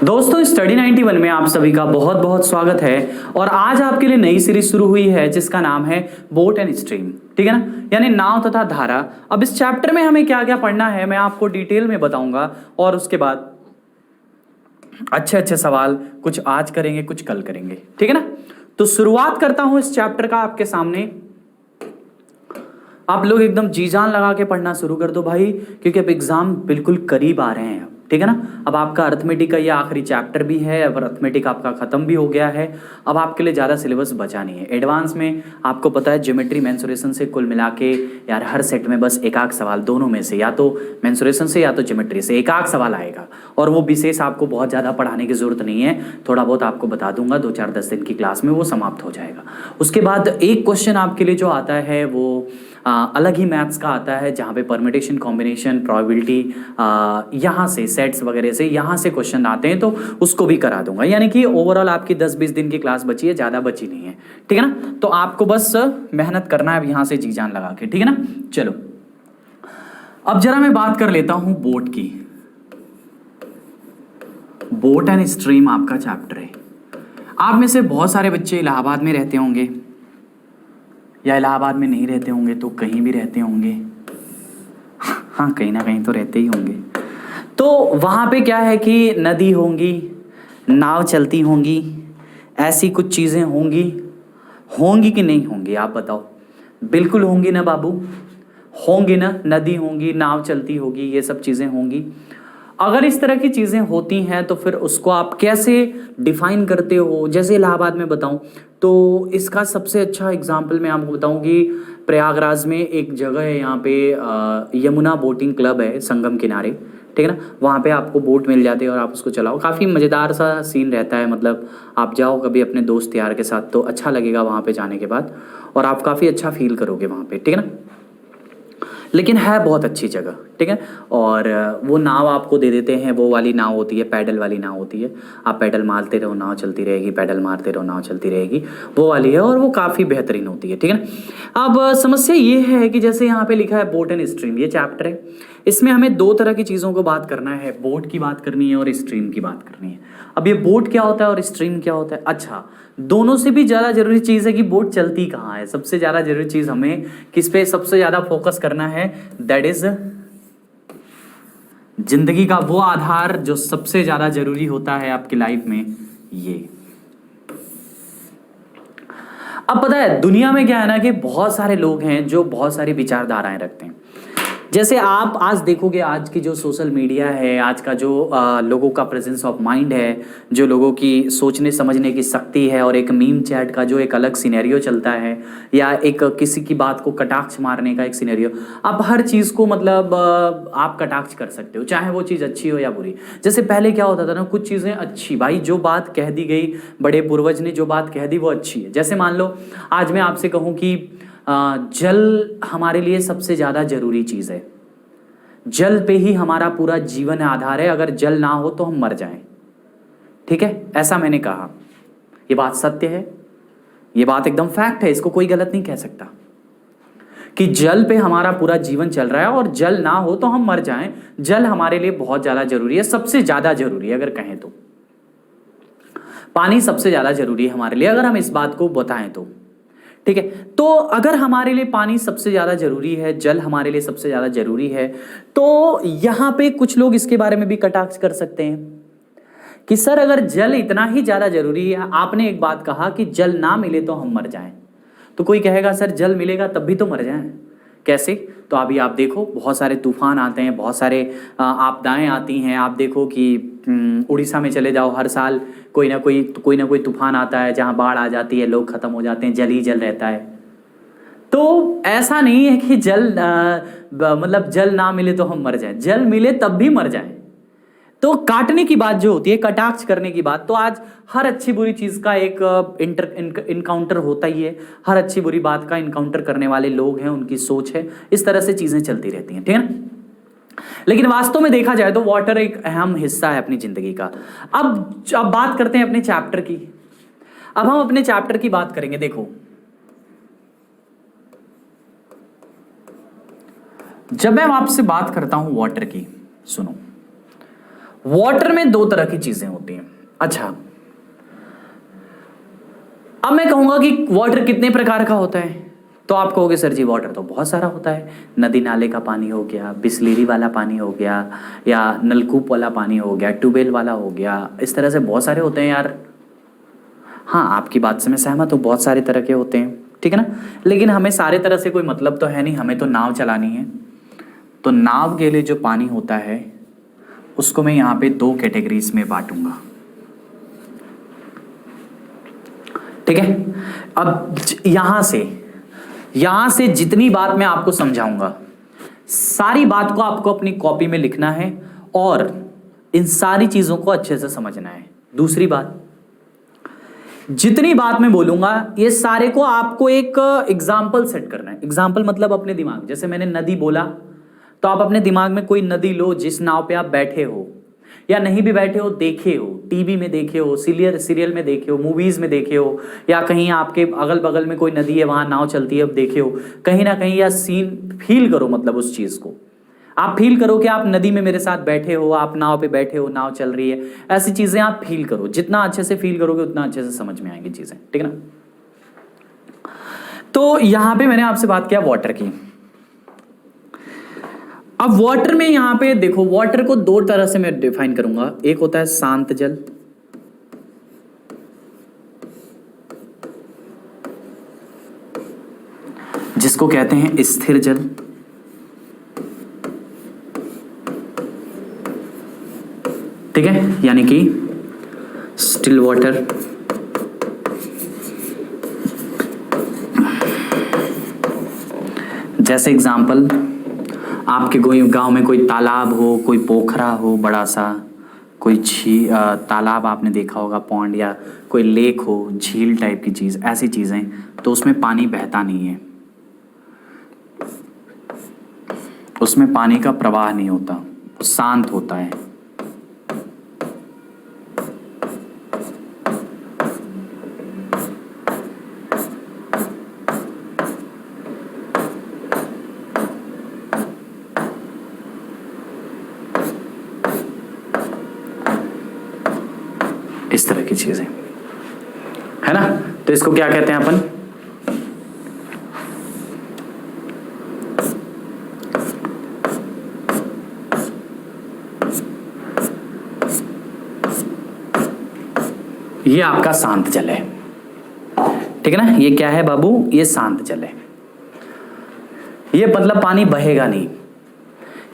दोस्तों स्टडी 91 में आप सभी का बहुत बहुत स्वागत है। और आज आपके लिए नई सीरीज शुरू हुई है जिसका नाम है बोट एंड स्ट्रीम। ठीक है ना, यानी नाव तथा धारा। अब इस चैप्टर में हमें क्या क्या पढ़ना है मैं आपको डिटेल में बताऊंगा और उसके बाद अच्छे अच्छे सवाल कुछ आज करेंगे कुछ कल करेंगे। ठीक है ना, तो शुरुआत करता हूं इस चैप्टर का आपके सामने। आप लोग एकदम जी जान लगा के पढ़ना शुरू कर दो भाई, क्योंकि अब एग्जाम बिल्कुल करीब आ रहे हैं। ठीक है ना, अब आपका अर्थमेटिक का ये आखिरी चैप्टर भी है। अब अर्थमेटिक आपका खत्म भी हो गया है। अब आपके लिए ज़्यादा सिलेबस बचा नहीं है। एडवांस में आपको पता है ज्योमेट्री मेंसुरेशन से कुल मिला के यार हर सेट में बस एक आध सवाल दोनों में से, या तो मेंसुरेशन से या तो ज्योमेट्री से एक आध सवाल आएगा। और वो विशेष आपको बहुत ज़्यादा पढ़ाने की जरूरत नहीं है, थोड़ा बहुत आपको बता दूंगा 2-4-10 दिन की क्लास में वो समाप्त हो जाएगा। उसके बाद एक क्वेश्चन आपके लिए जो आता है वो अलग ही मैथ्स का आता है, जहाँ पे परमिटेशन कॉम्बिनेशन प्रोबेबिलिटी यहाँ से सेट्स वगैरह से यहाँ से क्वेश्चन आते हैं, तो उसको भी करा दूंगा। यानी कि ओवरऑल आपकी 10-20 दिन की क्लास बची है, ज़्यादा बची नहीं है। ठीक है ना, तो आपको बस मेहनत करना है यहाँ से जी जान लगा के। ठीक है ना, चलो अब जरा मैं बात कर लेता हूँ बोट की। बोट एंड स्ट्रीम आपका चैप्टर है। आप में से बहुत सारे बच्चे इलाहाबाद में रहते होंगे, या इलाहाबाद में नहीं रहते होंगे तो कहीं भी रहते होंगे। हाँ, कहीं ना कहीं तो रहते ही होंगे। तो वहाँ पे क्या है कि नदी होंगी, नाव चलती होंगी, ऐसी कुछ चीज़ें होंगी। होंगी कि नहीं होंगी आप बताओ? बिल्कुल होंगी ना बाबू, होंगी ना। नदी होंगी, नाव चलती होगी, ये सब चीज़ें होंगी। अगर इस तरह की चीज़ें होती हैं तो फिर उसको आप कैसे डिफाइन करते हो? जैसे इलाहाबाद में बताऊं तो इसका सबसे अच्छा एग्जाम्पल मैं आपको बताऊं कि प्रयागराज में एक जगह है, यहाँ पे यमुना बोटिंग क्लब है संगम किनारे। ठीक है ना, वहाँ पे आपको बोट मिल जाती है और आप उसको चलाओ। काफ़ी मज़ेदार सा सीन रहता है, मतलब आप जाओ कभी अपने दोस्त यार के साथ तो अच्छा लगेगा वहाँ पे जाने के बाद, और आप काफ़ी अच्छा फील करोगे वहाँ पे। ठीक है ना, लेकिन है बहुत अच्छी जगह। ठीक है, और वो नाव आपको दे देते हैं, वो वाली नाव होती है, पैडल वाली नाव होती है। आप पैडल मारते रहो नाव चलती रहेगी, पैडल मारते रहो नाव चलती रहेगी, वो वाली है और वो काफ़ी बेहतरीन होती है। ठीक है ना, अब समस्या ये है कि जैसे यहाँ पे लिखा है बोट एंड स्ट्रीम, ये चैप्टर है, इसमें हमें दो तरह की चीज़ों को बात करना है, बोट की बात करनी है और स्ट्रीम की बात करनी है। अब ये बोट क्या होता है और स्ट्रीम क्या होता है? अच्छा, दोनों से भी ज़्यादा जरूरी चीज़ है कि बोट चलती कहाँ है। सबसे ज़्यादा जरूरी चीज़ हमें किस पे सबसे ज़्यादा फोकस करना है? दैट इज जिंदगी का वो आधार जो सबसे ज़्यादा जरूरी होता है आपकी लाइफ में, ये। अब पता है दुनिया में क्या है ना कि बहुत सारे लोग हैं जो बहुत सारी विचारधाराएं रखते हैं। जैसे आप आज देखोगे, आज की जो सोशल मीडिया है, आज का जो लोगों का प्रेजेंस ऑफ माइंड है, जो लोगों की सोचने समझने की शक्ति है, और एक मीम चैट का जो एक अलग सिनेरियो चलता है, या एक किसी की बात को कटाक्ष मारने का एक सिनेरियो। आप हर चीज़ को मतलब आप कटाक्ष कर सकते हो, चाहे वो चीज़ अच्छी हो या बुरी। जैसे पहले क्या होता था ना, कुछ चीज़ें अच्छी, भाई जो बात कह दी गई, बड़े पूर्वज ने जो बात कह दी वो अच्छी है। जैसे मान लो आज मैं आपसे कहूँ कि जल हमारे लिए सबसे ज़्यादा जरूरी चीज़ है, जल पे ही हमारा पूरा जीवन आधार है, अगर जल ना हो तो हम मर जाएं। ठीक है, ऐसा मैंने कहा, ये बात सत्य है, ये बात एकदम फैक्ट है, इसको कोई गलत नहीं कह सकता कि जल पे हमारा पूरा जीवन चल रहा है और जल ना हो तो हम मर जाएं। जल हमारे लिए बहुत ज़्यादा जरूरी है, सबसे ज़्यादा जरूरी है। अगर कहें तो पानी सबसे ज़्यादा जरूरी है हमारे लिए, अगर हम इस बात को बताएं तो। ठीक है, तो अगर हमारे लिए पानी सबसे ज़्यादा जरूरी है, जल हमारे लिए सबसे ज़्यादा जरूरी है, तो यहाँ पे कुछ लोग इसके बारे में भी कटाक्ष कर सकते हैं कि सर अगर जल इतना ही ज़्यादा जरूरी है, आपने एक बात कहा कि जल ना मिले तो हम मर जाएं, तो कोई कहेगा सर जल मिलेगा तब भी तो मर जाएं, कैसे? तो अभी आप देखो बहुत सारे तूफान आते हैं, बहुत सारे आपदाएं आती हैं। आप देखो कि उड़ीसा में चले जाओ, हर साल कोई ना कोई तूफान आता है जहां बाढ़ आ जाती है, लोग खत्म हो जाते हैं, जल ही जल रहता है। तो ऐसा नहीं है कि मतलब जल ना मिले तो हम मर जाएं, जल मिले तब भी मर जाएं। तो काटने की बात जो होती है, कटाक्ष करने की बात, तो आज हर अच्छी बुरी चीज का एक इनकाउंटर होता ही है। हर अच्छी बुरी बात का इनकाउंटर करने वाले लोग हैं, उनकी सोच है, इस तरह से चीजें चलती रहती हैं। ठीक है ना, लेकिन वास्तव में देखा जाए तो वाटर एक अहम हिस्सा है अपनी जिंदगी का। अब बात करते हैं अपने चैप्टर की। अब हम अपने चैप्टर की बात करेंगे। देखो, जब मैं आपसे बात करता हूं वाटर की, सुनो, वाटर में दो तरह की चीजें होती हैं। अच्छा, अब मैं कहूंगा कि वाटर कितने प्रकार का होता है, तो आप कहोगे सर जी वाटर तो बहुत सारा होता है, नदी नाले का पानी हो गया, बिस्लेरी वाला पानी हो गया, या नलकूप वाला पानी हो गया, ट्यूबवेल वाला हो गया, इस तरह से बहुत सारे होते हैं यार। हाँ, आपकी बात से मैं सहमत हूँ, बहुत सारे तरह के होते हैं, ठीक है ना। लेकिन हमें सारे तरह से कोई मतलब तो है नहीं, हमें तो नाव चलानी है। तो नाव के लिए जो पानी होता है उसको मैं यहाँ पे दो कैटेगरीज में बांटूंगा, ठीक है। अब यहां से जितनी बात मैं आपको समझाऊंगा, सारी बात को आपको अपनी कॉपी में लिखना है और इन सारी चीजों को अच्छे से समझना है। दूसरी बात, जितनी बात मैं बोलूंगा ये सारे को आपको एक एग्जाम्पल सेट करना है। एग्जाम्पल मतलब अपने दिमाग, जैसे मैंने नदी बोला तो आप अपने दिमाग में कोई नदी लो जिस नाव पे आप बैठे हो, या नहीं भी बैठे हो, देखे हो, टीवी में देखे हो, सीरियल में देखे हो, मूवीज में देखे हो, या कहीं आपके अगल बगल में कोई नदी है वहां नाव चलती है अब देखे हो, कहीं ना कहीं या सीन फील करो, मतलब उस चीज को आप फील करो कि आप नदी में मेरे साथ बैठे हो, आप नाव पे बैठे हो, नाव चल रही है, ऐसी चीजें आप फील करो। जितना अच्छे से फील करोगे उतना अच्छे से समझ में आएंगी चीजें, ठीक है ना। तो यहां पे मैंने आपसे बात किया वाटर की। अब वाटर में यहां पे देखो, वाटर को दो तरह से मैं डिफाइन करूंगा। एक होता है शांत जल, जिसको कहते हैं स्थिर जल, ठीक है, यानी कि स्टिल वाटर। जैसे एग्जांपल, आपके कोई गांव में कोई तालाब हो, कोई पोखरा हो बड़ा सा, कोई तालाब आपने देखा होगा, पॉन्ड, या कोई लेक हो, झील टाइप की चीज, ऐसी चीजें, तो उसमें पानी बहता नहीं है, उसमें पानी का प्रवाह नहीं होता, शांत होता है। इस तरह की चीजें है ना, तो इसको क्या कहते हैं अपन, ये आपका शांत जल है, ठीक है ना। ये क्या है बाबू, ये शांत जल है। ये मतलब पानी बहेगा नहीं,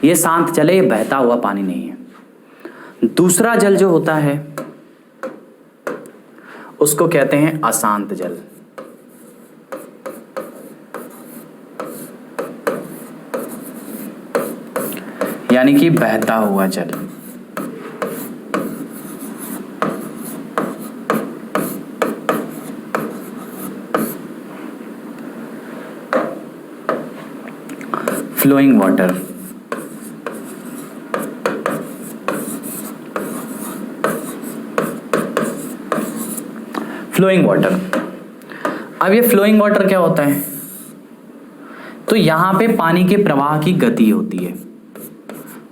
ये शांत जल है, ये बहता हुआ पानी नहीं है। दूसरा जल जो होता है उसको कहते हैं अशांत जल, यानी कि बहता हुआ जल। Flowing water, flowing water. अब ये फ्लोइंग वाटर क्या होता है, तो यहां पे पानी के प्रवाह की गति होती है,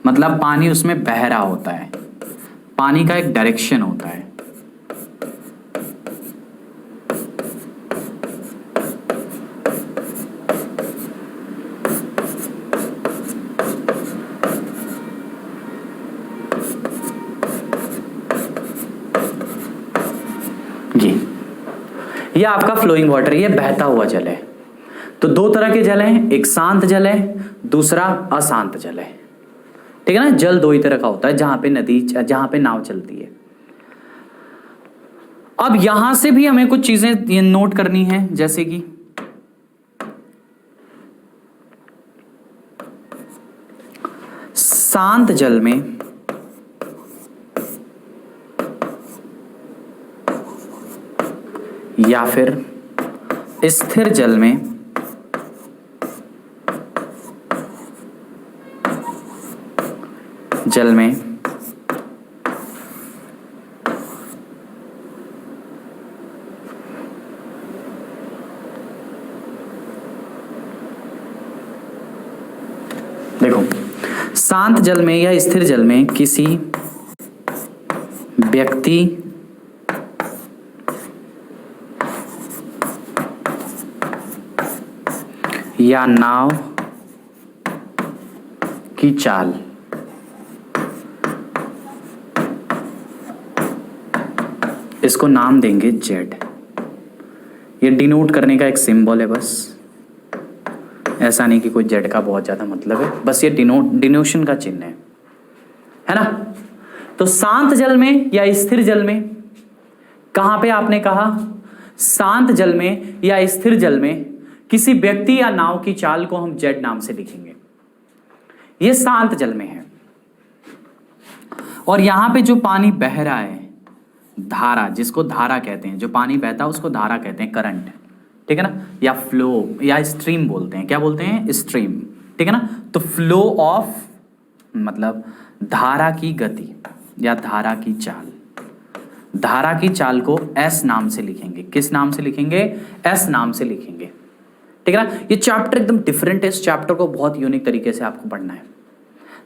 मतलब पानी उसमें बह रहा होता है, पानी का एक डायरेक्शन होता है। ये आपका फ्लोइंग वाटर, ये बहता हुआ जल है। तो दो तरह के जल हैं, एक शांत जल है, दूसरा अशांत जल है, ठीक है ना। जल दो ही तरह का होता है, जहां पे नदी, जहां पे नाव चलती है। अब यहां से भी हमें कुछ चीजें नोट करनी है, जैसे कि शांत जल में या फिर स्थिर जल में देखो, शांत जल में या स्थिर जल में किसी व्यक्ति या नाव की चाल, इसको नाम देंगे जेड। ये डिनोट करने का एक सिंबल है बस, ऐसा नहीं कि कोई जेड का बहुत ज्यादा मतलब है, बस ये डिनोशन का चिन्ह है ना। तो शांत जल में या स्थिर जल में, कहां पे आपने कहा, शांत जल में या स्थिर जल में किसी व्यक्ति या नाव की चाल को हम जेड नाम से लिखेंगे। ये शांत जल में है। और यहां पे जो पानी बह रहा है, धारा, जिसको धारा कहते हैं, जो पानी बहता है उसको धारा कहते हैं, करंट, ठीक है ना, या फ्लो या स्ट्रीम बोलते हैं। क्या बोलते हैं? स्ट्रीम, ठीक है ना। तो फ्लो ऑफ मतलब धारा की गति या धारा की चाल। धारा की चाल को एस नाम से लिखेंगे। किस नाम से लिखेंगे? एस नाम से लिखेंगे, ठीक है ना। ये चैप्टर एकदम डिफरेंट है, इस चैप्टर को बहुत यूनिक तरीके से आपको पढ़ना है।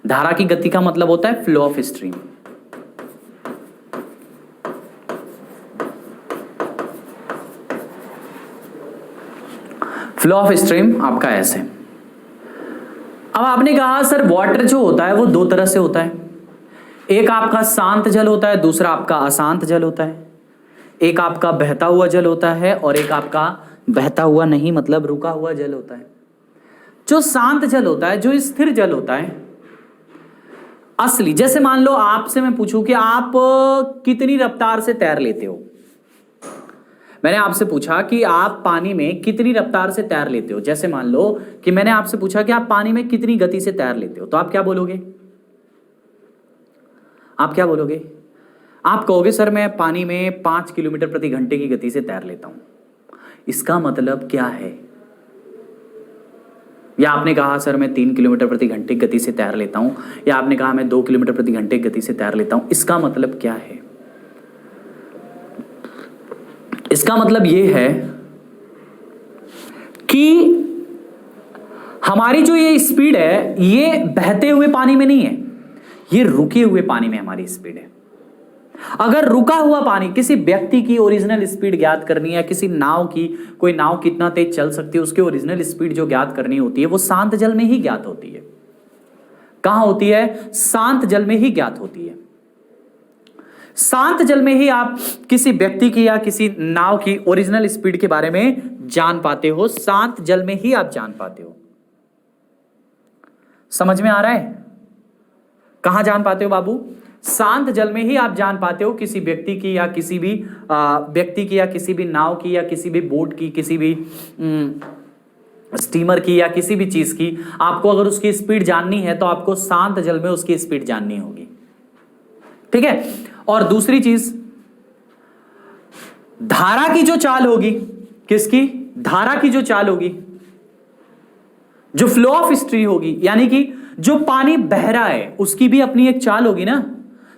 धारा की गति का मतलब होता है flow of stream. Flow of stream आपका ऐसे। अब आपने कहा सर वाटर जो होता है वो दो तरह से होता है, एक आपका शांत जल होता है, दूसरा आपका अशांत जल होता है। एक आपका बहता हुआ जल होता है और एक आपका बहता हुआ नहीं मतलब रुका हुआ जल होता है। जो शांत जल होता है, जो स्थिर जल होता है असली, जैसे मान लो आपसे मैं पूछूं कि आप कितनी रफ्तार से तैर लेते हो, मैंने आपसे पूछा कि आप पानी में कितनी रफ्तार से तैर लेते हो, जैसे मान लो कि मैंने आपसे पूछा कि आप पानी में कितनी गति से तैर लेते हो, तो आप क्या बोलोगे? आप क्या बोलोगे? आप कहोगे सर मैं पानी में 5 किलोमीटर प्रति घंटे की गति से तैर लेता हूं। इसका मतलब क्या है? या आपने कहा सर मैं 3 किलोमीटर प्रति घंटे की गति से तैर लेता हूं, या आपने कहा मैं 2 किलोमीटर प्रति घंटे की गति से तैर लेता हूं। इसका मतलब क्या है? इसका मतलब यह है कि हमारी जो ये स्पीड है ये बहते हुए पानी में नहीं है, ये रुके हुए पानी में हमारी स्पीड है। अगर रुका हुआ पानी, किसी व्यक्ति की ओरिजिनल स्पीड ज्ञात करनी है, किसी नाव की, कोई नाव कितना तेज चल सकती है, उसकी ओरिजिनल स्पीड जो ज्ञात करनी होती है वो शांत जल में ही ज्ञात होती है। कहां होती है? शांत जल में ही ज्ञात होती है। शांत जल में ही आप किसी व्यक्ति की या किसी नाव की ओरिजिनल स्पीड के बारे में जान पाते हो। शांत जल में ही आप जान पाते हो। समझ में आ रहा है? कहां जान पाते हो बाबू? शांत जल में ही आप जान पाते हो किसी व्यक्ति की या किसी भी व्यक्ति की या किसी भी नाव की या किसी भी बोट की, किसी भी स्टीमर की या किसी भी चीज की। आपको अगर उसकी स्पीड जाननी है तो आपको शांत जल में उसकी स्पीड जाननी होगी, ठीक है। और दूसरी चीज, धारा की जो चाल होगी, किसकी? धारा की जो चाल होगी, जो फ्लो ऑफ स्ट्रीम होगी, यानी कि जो पानी बह रहा है उसकी भी अपनी एक चाल होगी ना।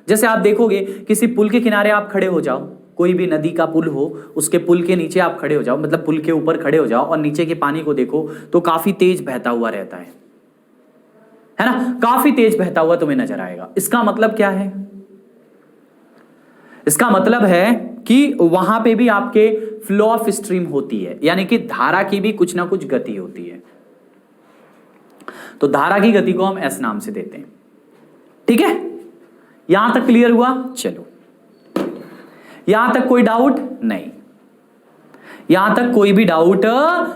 जैसे आप देखोगे किसी पुल के किनारे आप खड़े हो जाओ, कोई भी नदी का पुल हो, उसके पुल के नीचे आप खड़े हो जाओ, मतलब पुल के ऊपर खड़े हो जाओ और नीचे के पानी को देखो तो काफी तेज बहता हुआ रहता है ना, काफी तेज बहता हुआ तुम्हें नजर आएगा। इसका मतलब क्या है? इसका मतलब है कि वहां पे भी आपके फ्लो ऑफ स्ट्रीम होती है, यानी कि धारा की भी कुछ ना कुछ गति होती है। तो धारा की गति को हम एस नाम से देते हैं, ठीक है। यहां तक क्लियर हुआ? चलो, यहां तक कोई डाउट नहीं? यहां तक कोई भी डाउट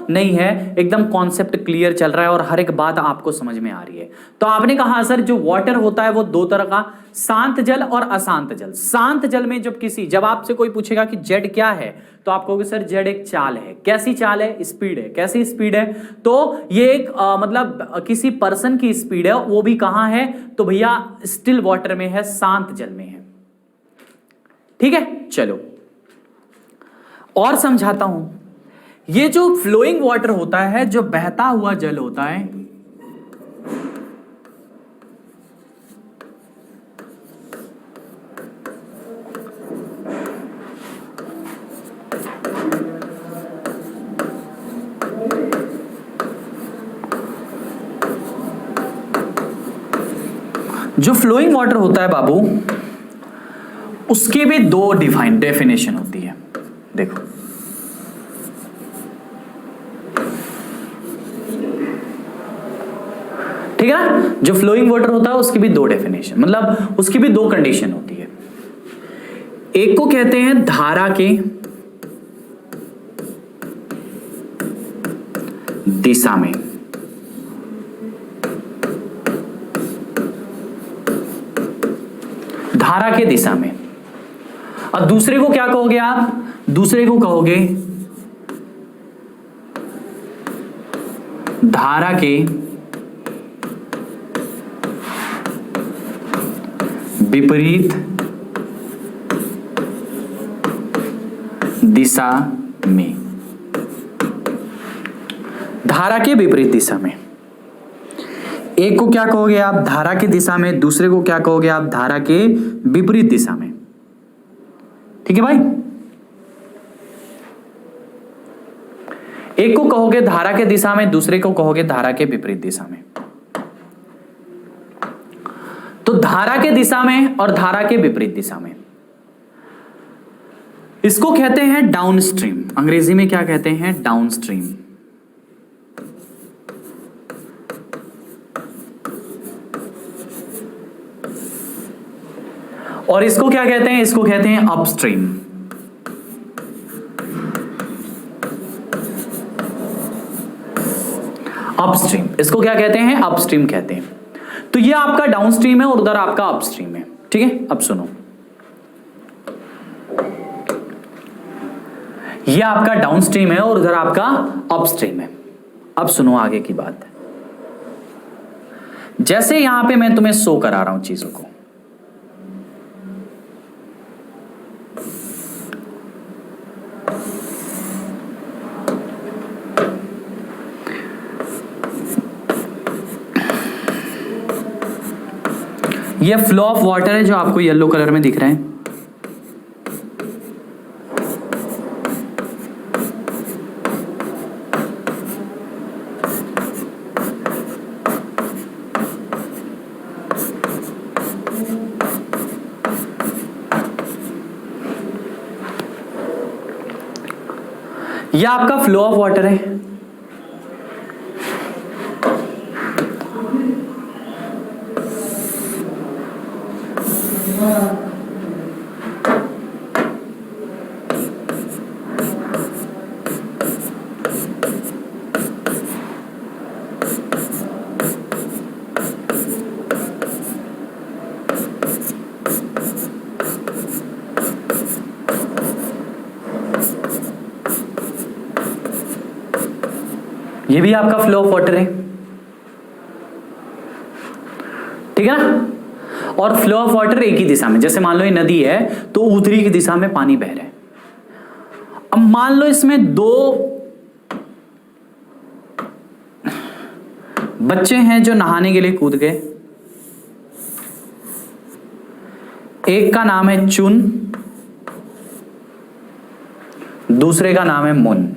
नहीं है, एकदम कॉन्सेप्ट क्लियर चल रहा है और हर एक बात आपको समझ में आ रही है। तो आपने कहा सर जो वाटर होता है वो दो तरह का, शांत जल और अशांत जल। शांत जल में जब आपसे कोई पूछेगा कि जेड क्या है तो आप कहोगे सर जेड एक चाल है। कैसी चाल है? स्पीड है। कैसी स्पीड है? तो ये एक मतलब किसी पर्सन की स्पीड है, वो भी कहां है? तो भैया स्टिल वाटर में है, शांत जल में है, ठीक है। चलो और समझाता हूं। ये जो फ्लोइंग वाटर होता है, जो बहता हुआ जल होता है, जो फ्लोइंग वाटर होता है बाबू, उसकी भी दो डेफिनेशन होती है। देखो, ठीक है ना, जो फ्लोइंग वाटर होता है उसकी भी दो डेफिनेशन, मतलब उसकी भी दो कंडीशन होती है। एक को कहते हैं धारा के दिशा में, धारा के दिशा में, और दूसरे को क्या कहोगे आप? दूसरे को कहोगे धारा के विपरीत दिशा में, धारा के विपरीत दिशा में। एक को क्या कहोगे आप? धारा की दिशा में। दूसरे को क्या कहोगे आप? धारा के विपरीत दिशा में। ठीक है भाई, एक को कहोगे धारा के दिशा में, दूसरे को कहोगे धारा के विपरीत दिशा में। तो धारा के दिशा में और धारा के विपरीत दिशा में, इसको कहते हैं डाउनस्ट्रीम। अंग्रेजी में क्या कहते हैं? डाउनस्ट्रीम। और इसको क्या कहते हैं? इसको कहते हैं अपस्ट्रीम। अपस्ट्रीम, इसको क्या कहते हैं? अपस्ट्रीम कहते हैं। तो ये आपका डाउनस्ट्रीम है और उधर आपका अपस्ट्रीम है। ठीक है, अब सुनो, ये आपका डाउनस्ट्रीम है और उधर आपका अपस्ट्रीम है। अब सुनो आगे की बात। जैसे यहां पे मैं तुम्हें शो करा रहा हूं चीजों को, ये फ्लो ऑफ वाटर है जो आपको येलो कलर में दिख रहा है। यह आपका फ्लो ऑफ वाटर है। ये भी आपका फ्लो ऑफ वाटर है। ठीक है ना, और फ्लो ऑफ वाटर एक ही दिशा में, जैसे मान लो ये नदी है तो ऊतरी की दिशा में पानी बह रहा है। अब मान लो इसमें दो बच्चे हैं जो नहाने के लिए कूद गए। एक का नाम है चुन, दूसरे का नाम है मुन।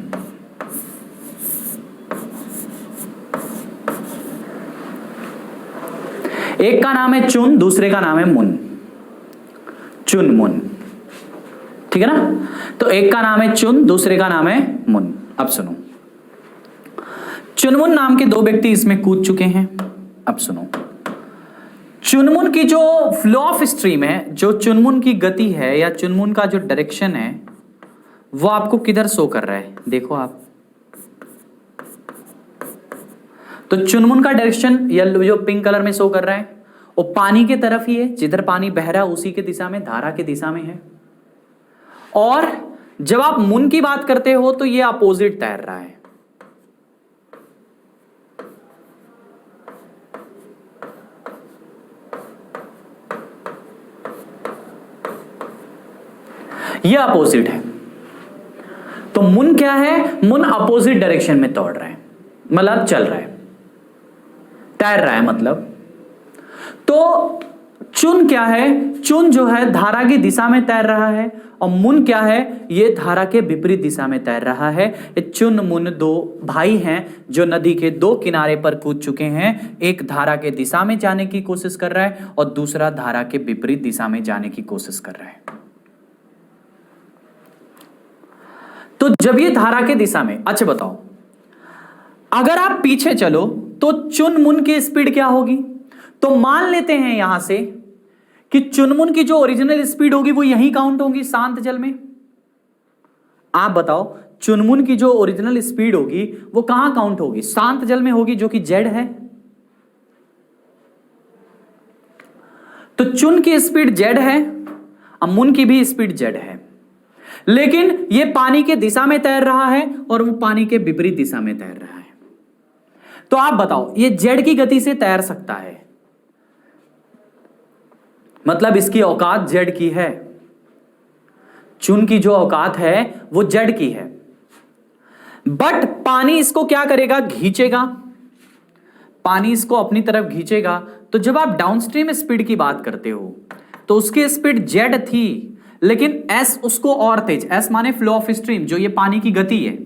एक का नाम है चुन, दूसरे का नाम है मुन। चुन मुन, ठीक है ना। तो एक का नाम है चुन, दूसरे का नाम है मुन। अब सुनो, चुनमुन नाम के दो व्यक्ति इसमें कूद चुके हैं। अब सुनो, चुनमुन की जो फ्लो ऑफ स्ट्रीम है, जो चुनमुन की गति है या चुनमुन का जो डायरेक्शन है, वो आपको किधर शो कर रहा है? देखो आप, तो चुनमुन का डायरेक्शन येलो जो पिंक कलर में शो कर रहा है वो पानी के तरफ ही है, जिधर पानी बह रहा है उसी के दिशा में, धारा के दिशा में है। और जब आप मुन की बात करते हो तो ये अपोजिट तैर रहा है। ये अपोजिट है। तो मुन क्या है? मुन अपोजिट डायरेक्शन में दौड़ रहा है, मतलब चल रहा है, तैर रहा है मतलब। तो चुन क्या है? चुन जो है धारा की दिशा में तैर रहा है, और मुन क्या है? ये धारा के विपरीत दिशा में तैर रहा है। ये चुन मुन दो भाई हैं जो नदी के दो किनारे पर कूद चुके हैं। एक धारा के दिशा में जाने की कोशिश कर रहा है और दूसरा धारा के विपरीत दिशा में जाने की कोशिश कर रहा है। तो जब ये धारा के दिशा में, अच्छा बताओ, अगर आप पीछे चलो तो चुनमुन की स्पीड क्या होगी? तो मान लेते हैं यहां से कि चुनमुन की जो ओरिजिनल स्पीड होगी वो यहीं काउंट होगी शांत जल में। आप बताओ, चुनमुन की जो ओरिजिनल स्पीड होगी वो कहां काउंट होगी? शांत जल में होगी, जो कि जेड है। तो चुन की स्पीड जेड है, अमुन की भी स्पीड जेड है, लेकिन ये पानी के दिशा में तैर रहा है और वो पानी के विपरीत दिशा में तैर रहा है। तो आप बताओ, ये जेड की गति से तैर सकता है, मतलब इसकी औकात जेड की है। चुन की जो औकात है वो जेड की है, बट पानी इसको क्या करेगा? खींचेगा। पानी इसको अपनी तरफ खींचेगा। तो जब आप डाउनस्ट्रीम स्पीड की बात करते हो तो उसकी स्पीड जेड थी, लेकिन एस उसको और तेज, एस माने फ्लो ऑफ स्ट्रीम, जो ये पानी की गति है,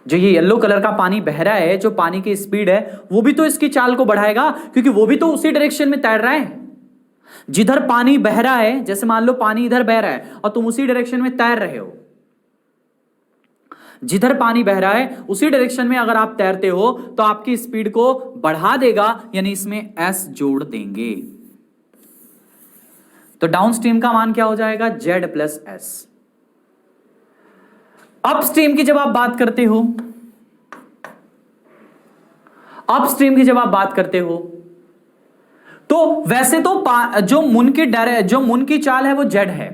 जो ये येलो कलर का पानी बह रहा है, जो पानी की स्पीड है, वो भी तो इसकी चाल को बढ़ाएगा, क्योंकि वो भी तो उसी डायरेक्शन में तैर रहा है। जिधर पानी बह रहा है, जैसे मान लो पानी इधर बह रहा है और तुम उसी डायरेक्शन में तैर रहे हो, जिधर पानी बह रहा है उसी डायरेक्शन में अगर आप तैरते हो तो आपकी स्पीड को बढ़ा देगा, यानी इसमें एस जोड़ देंगे। तो डाउनस्ट्रीम का मान क्या हो जाएगा? Z plus S. अपस्ट्रीम की जब आप बात करते हो, अपस्ट्रीम की जब आप बात करते हो तो वैसे तो जो मुन की चाल है वो जेड है,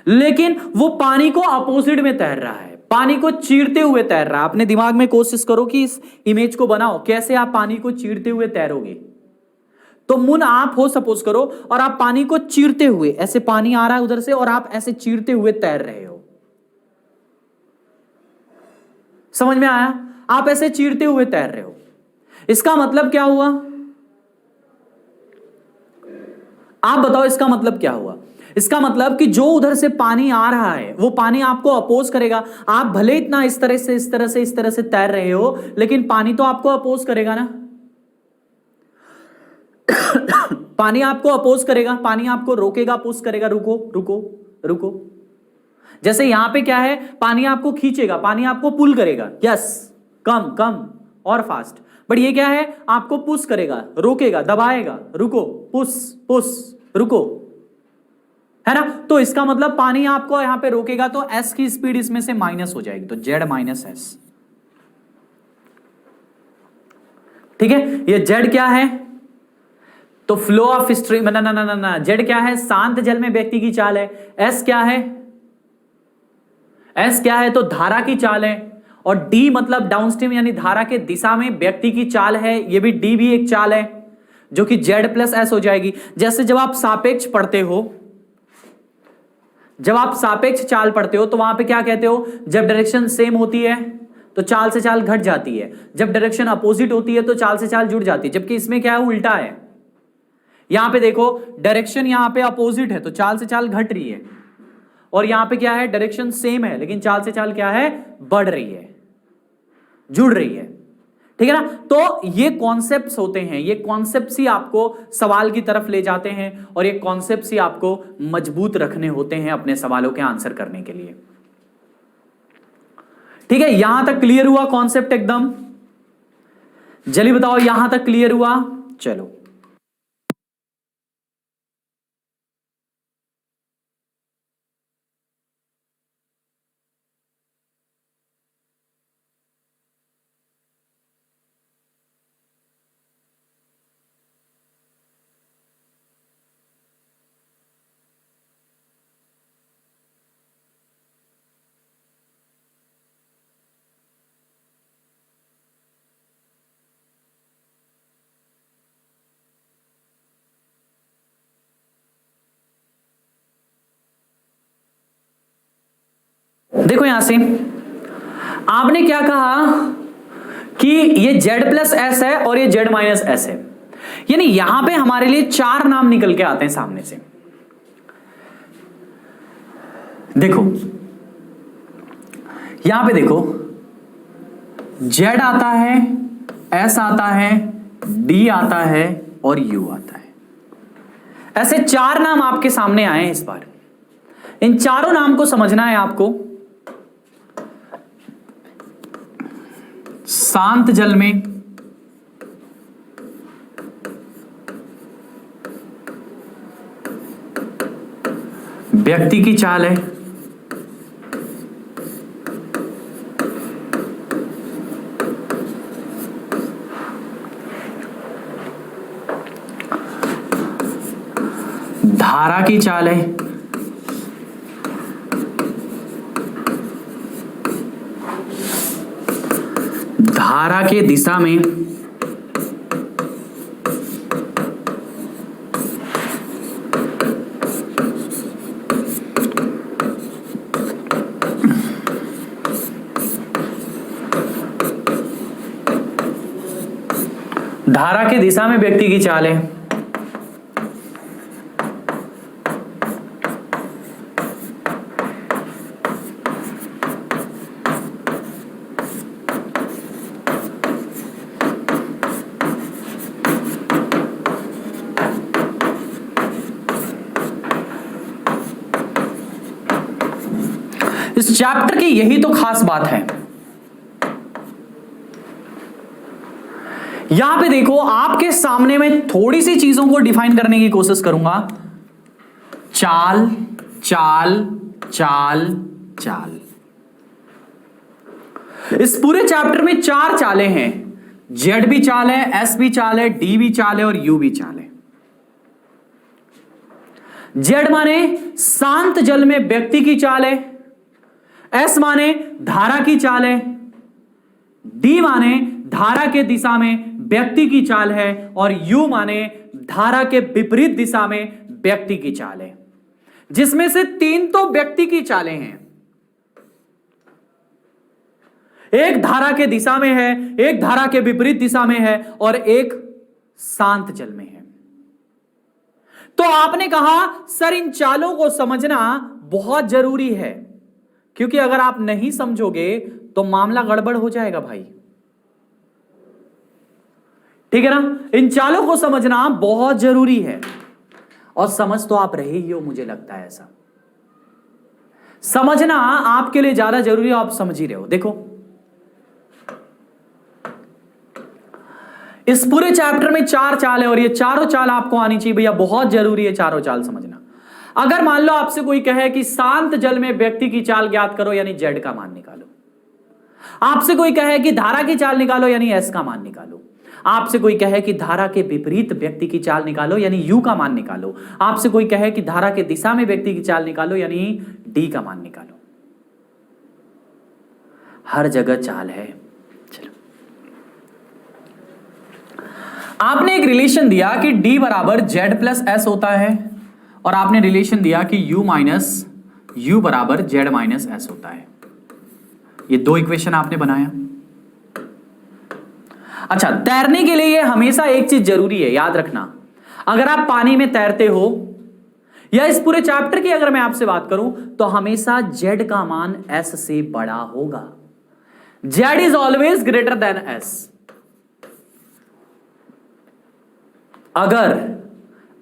लेकिन वो पानी को अपोजिट में तैर रहा है, पानी को चीरते हुए तैर रहा है। अपने दिमाग में कोशिश करो कि इस इमेज को बनाओ, कैसे आप पानी को चीरते हुए तैरोगे। तो मुन आप हो, सपोज करो, और आप पानी को चीरते हुए, ऐसे पानी आ रहा है उधर से और आप ऐसे चीरते हुए तैर रहे हो। समझ में आया? आप ऐसे चीरते हुए तैर रहे हो, इसका मतलब क्या हुआ? आप बताओ, इसका मतलब क्या हुआ? इसका मतलब कि जो उधर से पानी आ रहा है वो पानी आपको अपोज करेगा। आप भले इतना इस तरह से तैर रहे हो, लेकिन पानी तो आपको अपोज करेगा ना। पानी आपको अपोज करेगा, पानी आपको रोकेगा, पुश करेगा, रुको रुको रुको। जैसे यहां पे क्या है, पानी आपको खींचेगा, पानी आपको पुल करेगा, यस, कम कम और फास्ट। बट ये क्या है, आपको पुश करेगा, रोकेगा, दबाएगा, रुको, पुश पुश, रुको, है ना। तो इसका मतलब पानी आपको यहां पे रोकेगा, तो एस की स्पीड इसमें से माइनस हो जाएगी, तो जेड माइनस एस। ठीक है, ये जेड क्या है? तो फ्लो ऑफ स्ट्रीम, ना ना ना ना ना, जेड क्या है? शांत जल में व्यक्ति की चाल है। एस क्या है? एस क्या है? तो धारा की चाल है। और डी मतलब डाउनस्ट्रीम, यानी धारा के दिशा में व्यक्ति की चाल है। ये भी डी भी एक चाल है, जो कि जेड प्लस एस हो जाएगी। जैसे जब आप सापेक्ष पढ़ते हो, जब आप सापेक्ष चाल पढ़ते हो तो वहां पे क्या कहते हो? जब डायरेक्शन सेम होती है तो चाल से चाल घट जाती है, जब डायरेक्शन अपोजिट होती है तो चाल से चाल जुड़ जाती है। जबकि इसमें क्या है, उल्टा है। यहां पे देखो, डायरेक्शन यहां पे अपोजिट है तो चाल से चाल घट रही है, और यहां पे क्या है, डायरेक्शन सेम है लेकिन चाल से चाल क्या है, बढ़ रही है, जुड़ रही है। ठीक है ना। तो ये कॉन्सेप्ट्स होते हैं, ये कॉन्सेप्ट्स ही आपको सवाल की तरफ ले जाते हैं, और ये कॉन्सेप्ट्स ही आपको मजबूत रखने होते हैं अपने सवालों के आंसर करने के लिए। ठीक है, यहां तक क्लियर हुआ कॉन्सेप्ट एकदम? जल्दी बताओ, यहां तक क्लियर हुआ? चलो, देखो यहां से आपने क्या कहा कि ये जेड प्लस एस है और ये जेड माइनस एस है, यानी यहां पे हमारे लिए चार नाम निकल के आते हैं सामने से। देखो यहां पे देखो, जेड आता है, एस आता है, डी आता है और यू आता है। ऐसे चार नाम आपके सामने आए हैं इस बार। इन चारों नाम को समझना है आपको। शांत जल में व्यक्ति की चाल है। धारा की चाल है। धारा के दिशा में धारा के दिशा में व्यक्ति की चाल है। इस चैप्टर की यही तो खास बात है। यहां पे देखो, आपके सामने में थोड़ी सी चीजों को डिफाइन करने की कोशिश करूंगा। चाल, चाल, चाल, चाल। इस पूरे चैप्टर में 4 चालें हैं। जेड भी चाल है, एस भी चाल है, डी भी चाल है और यू भी चाल है। जेड माने शांत जल में व्यक्ति की चाल है, एस माने धारा की चाल है, डी माने धारा के दिशा में व्यक्ति की चाल है और यू माने धारा के विपरीत दिशा में व्यक्ति की चाल है। जिसमें से 3 तो व्यक्ति की चालें हैं, एक धारा के दिशा में है, एक धारा के विपरीत दिशा में है और एक शांत जल में है। तो आपने कहा सर इन चालों को समझना बहुत जरूरी है, क्योंकि अगर आप नहीं समझोगे तो मामला गड़बड़ हो जाएगा भाई। ठीक है ना? इन चालों को समझना बहुत जरूरी है और समझ तो आप रहे ही हो, मुझे लगता है ऐसा। समझना आपके लिए ज्यादा जरूरी है, आप समझ ही रहे हो। देखो इस पूरे चैप्टर में 4 चाल है और ये चारों चाल आपको आनी चाहिए भैया, बहुत जरूरी है चारों चाल समझना। अगर मान लो आपसे कोई कहे कि शांत जल में व्यक्ति की चाल ज्ञात करो, यानी जेड का मान निकालो। आपसे कोई कहे कि धारा की चाल निकालो, यानी एस का मान निकालो। आपसे कोई कहे कि धारा के विपरीत व्यक्ति की चाल निकालो, यानी यू का मान निकालो। आपसे कोई कहे कि धारा के दिशा में व्यक्ति की चाल निकालो, यानी डी का मान निकालो। हर जगह चाल है। चलो, आपने एक रिलेशन दिया कि डी बराबर जेड प्लस एस होता है और आपने रिलेशन दिया कि यू माइनस यू बराबर जेड माइनस एस होता है। ये 2 इक्वेशन आपने बनाया। अच्छा, तैरने के लिए हमेशा एक चीज जरूरी है, याद रखना। अगर आप पानी में तैरते हो या इस पूरे चैप्टर की अगर मैं आपसे बात करूं तो हमेशा z का मान s से बड़ा होगा। z is always greater than s। अगर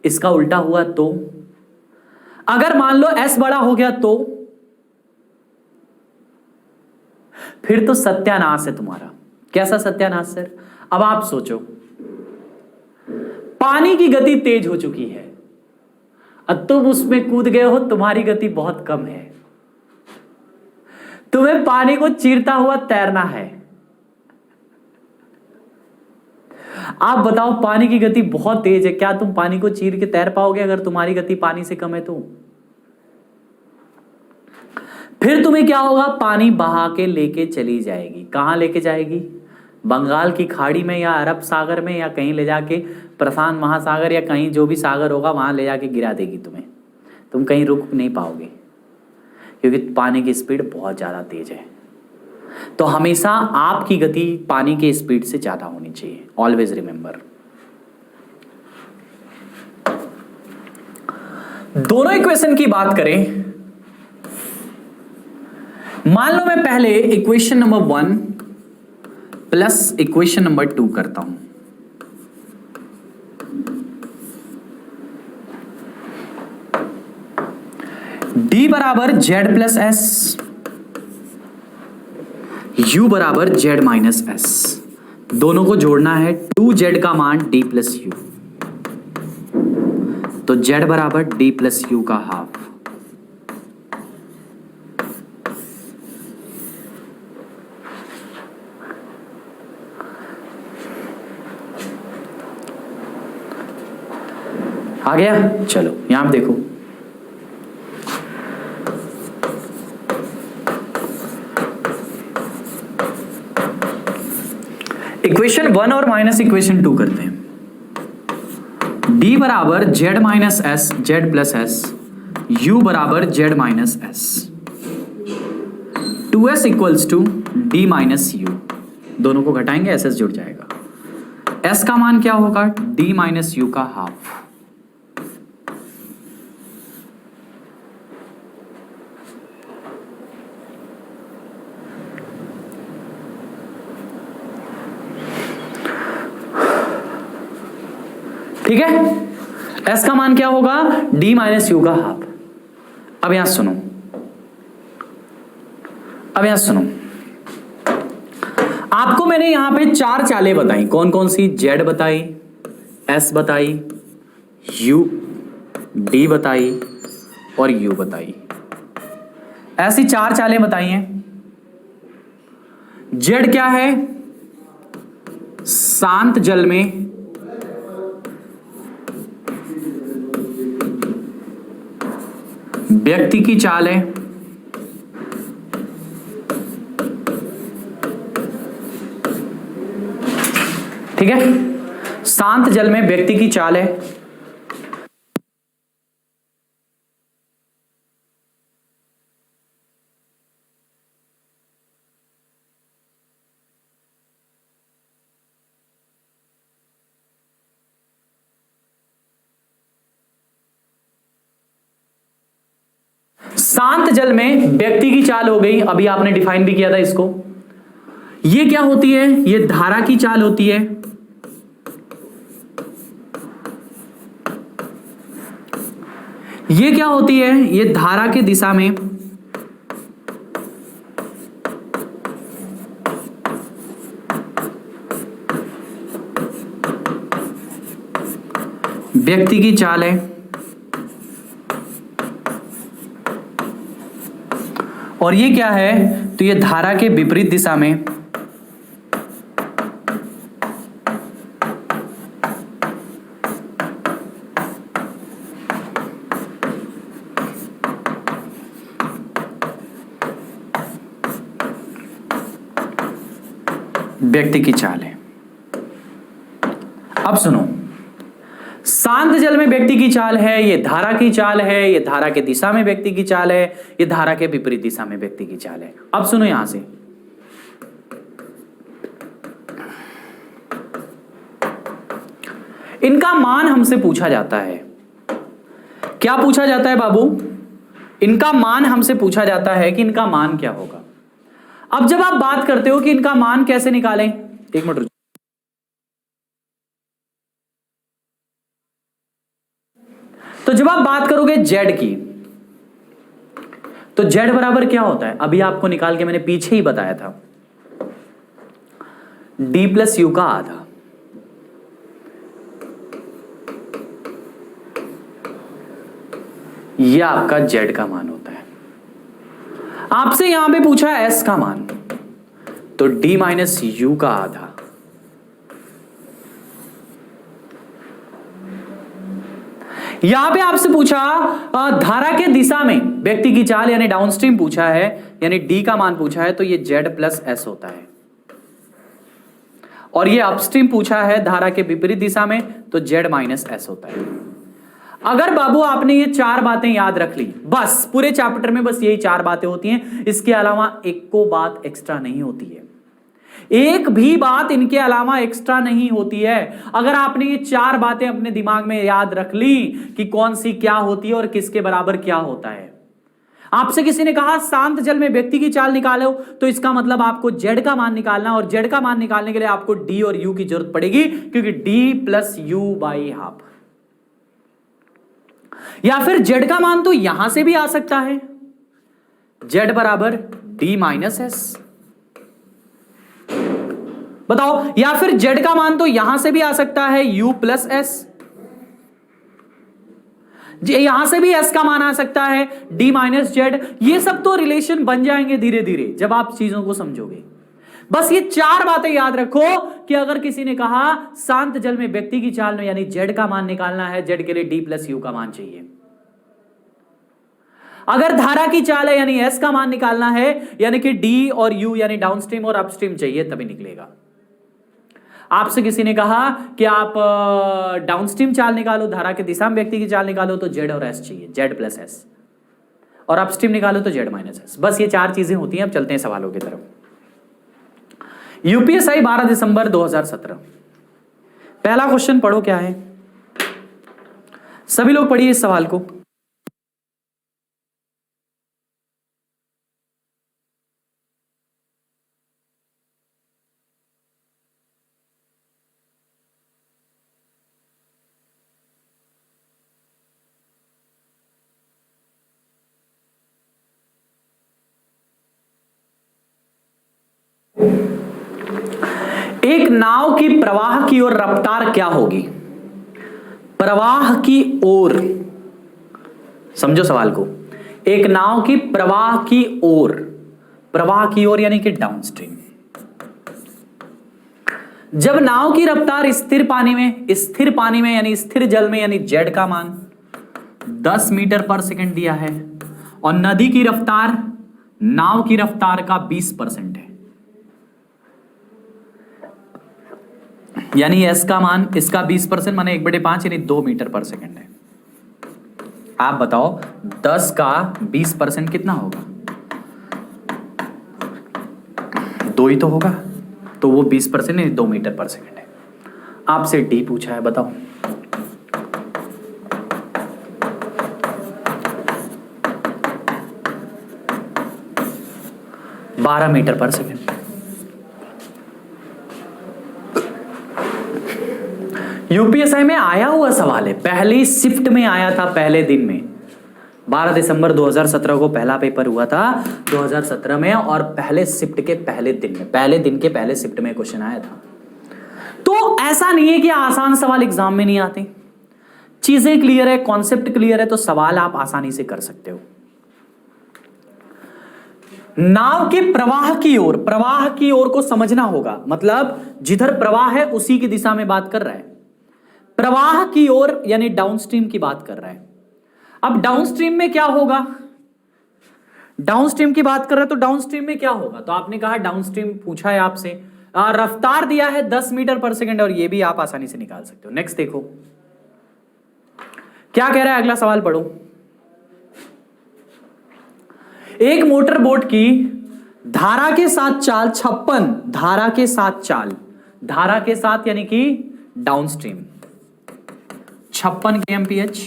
इसका उल्टा हुआ तो, अगर मान लो s बड़ा हो गया तो फिर तो सत्यानाश है तुम्हारा। कैसा सत्यानाश सर? अब आप सोचो, पानी की गति तेज हो चुकी है अब तुम उसमें कूद गए हो, तुम्हारी गति बहुत कम है, तुम्हें पानी को चीरता हुआ तैरना है। आप बताओ, पानी की गति बहुत तेज है, क्या तुम पानी को चीर के तैर पाओगे अगर तुम्हारी गति पानी से कम है तो? फिर तुम्हें क्या होगा? पानी बहा के लेके चली जाएगी। कहां लेके जाएगी? बंगाल की खाड़ी में या अरब सागर में या कहीं ले जाके प्रशांत महासागर या कहीं जो भी सागर होगा वहां ले जाके गिरा देगी तुम्हें। तुम कहीं रुक नहीं पाओगे क्योंकि पानी की स्पीड बहुत ज्यादा तेज है। तो हमेशा आपकी गति पानी के स्पीड से ज्यादा होनी चाहिए। Always remember. दोनों इक्वेशन की बात करें, मान लो मैं पहले equation number 1 plus equation number 2 करता हूं। D बराबर जेड प्लस एस, u बराबर z माइनस एस, दोनों को जोड़ना है, 2z का मान d प्लस यू, तो z बराबर d प्लस यू का हाफ। आ गया? चलो यहां पे देखो, इक्वेशन 1 और माइनस इक्वेशन 2 करते हैं। d बराबर z minus s, z plus s, u बराबर z minus s, 2s equals to d minus u, दोनों को घटाएंगे एस एस जुड़ जाएगा। s का मान क्या होगा? d माइनस यू का हाफ। ठीक है, s का मान क्या होगा? d माइनस यू का हाफ। अब यहां सुनो, आपको मैंने यहां पे 4 चालें बताई, कौन कौन सी? z बताई, s बताई, u, d बताई और u बताई, ऐसी 4 चालें बताई हैं। z क्या है? शांत जल में व्यक्ति की चाल है, ठीक है, शांत जल में व्यक्ति की चाल है। शांत जल में व्यक्ति की चाल हो गई, अभी आपने डिफाइन भी किया था इसको। ये क्या होती है? ये धारा की चाल होती है। ये क्या होती है? ये धारा की दिशा में व्यक्ति की चाल है, और ये क्या है? तो ये धारा के विपरीत दिशा में व्यक्ति की चाल है। अब सुनो, शांत जल में व्यक्ति की चाल है, ये धारा की चाल है, ये धारा के दिशा में व्यक्ति की चाल है, ये धारा के विपरीत दिशा में व्यक्ति की चाल है। अब सुनो यहां से, इनका मान हमसे पूछा जाता है। क्या पूछा जाता है बाबू? इनका मान हमसे पूछा जाता है कि इनका मान क्या होगा। अब जब आप बात करते हो कि इनका मान कैसे निकालें, एक मिनट, तो जब आप बात करोगे z की, तो z बराबर क्या होता है? अभी आपको निकाल के मैंने पीछे ही बताया था, d प्लस यू का आधा। यह आपका z का मान होता है। आपसे यहां पे पूछा है s का मान, तो d माइनस यू का आधा। यहां पे आपसे पूछा धारा के दिशा में व्यक्ति की चाल यानी डाउनस्ट्रीम पूछा है, यानी d का मान पूछा है, तो ये z प्लस एस होता है। और ये अपस्ट्रीम पूछा है धारा के विपरीत दिशा में, तो z माइनस एस होता है। अगर बाबू आपने ये 4 बातें याद रख ली, बस पूरे चैप्टर में बस यही 4 बातें होती हैं, इसके अलावा एक को बात एक्स्ट्रा नहीं होती है, एक भी बात इनके अलावा एक्स्ट्रा नहीं होती है। अगर आपने ये 4 बातें अपने दिमाग में याद रख ली कि कौन सी क्या होती है और किसके बराबर क्या होता है। आपसे किसी ने कहा शांत जल में व्यक्ति की चाल निकालो, तो इसका मतलब आपको z का मान निकालना, और z का मान निकालने के लिए आपको d और u की जरूरत पड़ेगी, क्योंकि d plus you by half. या फिर z का मान तो यहां से भी आ सकता है, z बराबर d माइनस एस, बताओ, या फिर z का मान तो यहां से भी आ सकता है u प्लस एस, यहां से भी s का मान आ सकता है d माइनस जेड। ये सब तो रिलेशन बन जाएंगे धीरे धीरे जब आप चीजों को समझोगे। बस ये चार बातें याद रखो कि अगर किसी ने कहा शांत जल में व्यक्ति की चाल में यानी z का मान निकालना है, z के लिए d प्लस यू का मान चाहिए। अगर धारा की चाल है यानी s का मान निकालना है, यानी कि d और u यानी डाउनस्ट्रीम और अपस्ट्रीम चाहिए, तभी निकलेगा। आपसे किसी ने कहा कि आप डाउनस्ट्रीम चाल निकालो, धारा की दिशा में व्यक्ति की चाल निकालो, तो z और s चाहिए, z प्लस एस, और अपस्ट्रीम निकालो तो z माइनस एस। बस ये चार चीजें होती हैं। अब चलते हैं सवालों की तरफ। यूपीएसआई 12 दिसंबर 2017, पहला क्वेश्चन पढ़ो क्या है। सभी लोग पढ़िए इस सवाल को। एक नाव की प्रवाह की ओर रफ्तार क्या होगी? प्रवाह की ओर, समझो सवाल को। एक नाव की प्रवाह की ओर, प्रवाह की ओर यानी कि डाउनस्ट्रीम। जब नाव की रफ्तार स्थिर पानी में यानी स्थिर जल में यानी जेड का मान 10 मीटर पर सेकंड दिया है और नदी की रफ्तार नाव की रफ्तार का 20% है, यानी एस का मान इसका 20% माने 1/5 यानी 2 मीटर पर सेकंड है। आप बताओ 10 का 20% कितना होगा? 2 ही तो होगा, तो वो 20% यानी 2 मीटर पर सेकंड है। आपसे डी पूछा है, बताओ। बारह मीटर पर सेकंड। यूपीएसआई में आया हुआ सवाल है, पहली शिफ्ट में आया था, पहले दिन में। 12 दिसंबर 2017 को पहला पेपर हुआ था 2017 में, और पहले शिफ्ट के पहले दिन में, पहले दिन के पहले शिफ्ट में क्वेश्चन आया था। तो ऐसा नहीं है कि आसान सवाल एग्जाम में नहीं आते। चीजें क्लियर है, कॉन्सेप्ट क्लियर है, तो सवाल आप आसानी से कर सकते हो। नाव के प्रवाह की ओर को समझना होगा, मतलब जिधर प्रवाह है उसी की दिशा में बात कर रहा है। प्रवाह की ओर यानी डाउनस्ट्रीम की बात कर रहा है। अब डाउनस्ट्रीम में क्या होगा? डाउनस्ट्रीम की बात कर रहा है तो डाउनस्ट्रीम में क्या होगा? तो आपने कहा डाउनस्ट्रीम पूछा है आपसे, रफ्तार दिया है 10 मीटर पर सेकंड, और ये भी आप आसानी से निकाल सकते हो। नेक्स्ट देखो क्या कह रहा है, अगला सवाल पढ़ो। एक मोटर बोट की धारा के साथ चाल 56, धारा के साथ चाल, धारा के साथ यानी कि डाउनस्ट्रीम 56 kmph,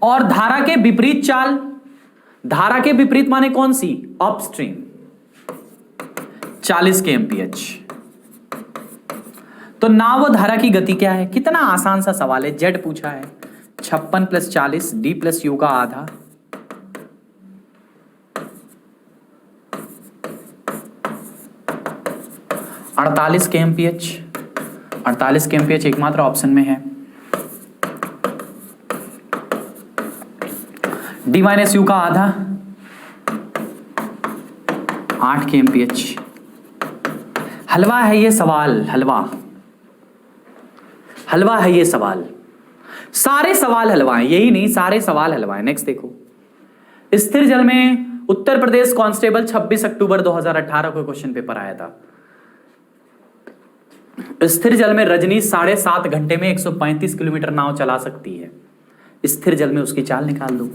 और धारा के विपरीत चाल, धारा के विपरीत माने कौन सी? Upstream 40 kmph। तो नाव व धारा की गति क्या है? कितना आसान सा सवाल है, जेड पूछा है। 56 + 40 डी प्लस यू का आधा, अड़तालीस kmph। 48 kmph एकमात्र ऑप्शन में है। डी माइनस यू का आधा 8 kmph। हलवा है ये सवाल, हलवा है ये सवाल। सारे सवाल हलवा हैं, यही नहीं सारे सवाल हलवा हैं। नेक्स्ट देखो, स्थिर जल में उत्तर प्रदेश कांस्टेबल 26 अक्टूबर 2018 को क्वेश्चन पेपर आया था। स्थिर जल में रजनी 7.5 घंटे में 135 किलोमीटर नाव चला सकती है। स्थिर जल में उसकी चाल निकाल दो।